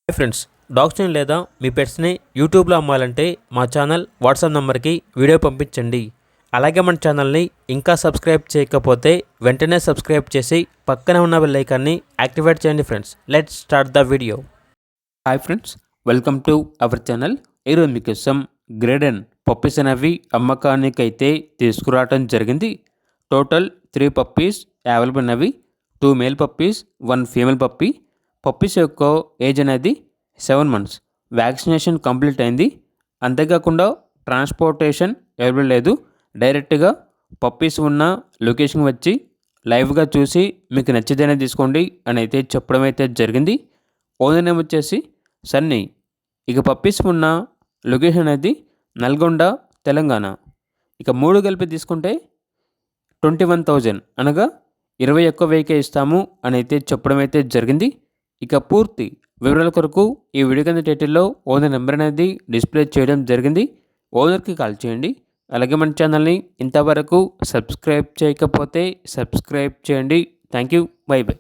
Hi friends, డాగ్స్ని లేదా మీ పెట్స్ని యూట్యూబ్లో అమ్మాలంటే మా ఛానల్ వాట్సాప్ నెంబర్కి వీడియో పంపించండి. అలాగే మన ఛానల్ని ఇంకా సబ్స్క్రైబ్ చేయకపోతే వెంటనే సబ్స్క్రైబ్ చేసి పక్కనే ఉన్న బెల్ ఐకాన్ని యాక్టివేట్ చేయండి. Friends, let's start the video. Hi friends, welcome to our channel. ఈరోజు మీకోసం గ్రేడెన్ పప్పీస్ అనేవి అమ్మకానికి అయితే తీసుకురావడం జరిగింది. టోటల్ 3 పప్పీస్ అవైలబుల్ ఉన్నవి. 2 male puppies, 1 female puppy. Puppies యొక్క ఏజ్ అనేది 7 months. వ్యాక్సినేషన్ కంప్లీట్ అయింది. అంతేకాకుండా ట్రాన్స్పోర్టేషన్ అవైలబుల్ లేదు. డైరెక్ట్గా పప్పీస్ ఉన్న లొకేషన్ వచ్చి లైవ్గా చూసి మీకు నచ్చితేనే తీసుకోండి అని అయితే చెప్పడం అయితే జరిగింది. ఓనర్ నేమ్ వచ్చేసి సన్నీ. ఇక పప్పీస్ ఉన్న లొకేషన్ అనేది నల్గొండ, తెలంగాణ. ఇక 3 కలిపి తీసుకుంటే 21,000 అనగా 21,000 ఇస్తాము అని అయితే చెప్పడం అయితే జరిగింది. ఇక పూర్తి వివరాల కొరకు ఈ వీడియో కింద టైటిల్లో ఓనర్ నెంబర్ అనేది డిస్ప్లే చేయడం జరిగింది. ఓనర్కి కాల్ చేయండి. అలాగే మన ఛానల్ని ఇంతవరకు సబ్స్క్రైబ్ చేయకపోతే సబ్స్క్రైబ్ చేయండి. Thank you. By by.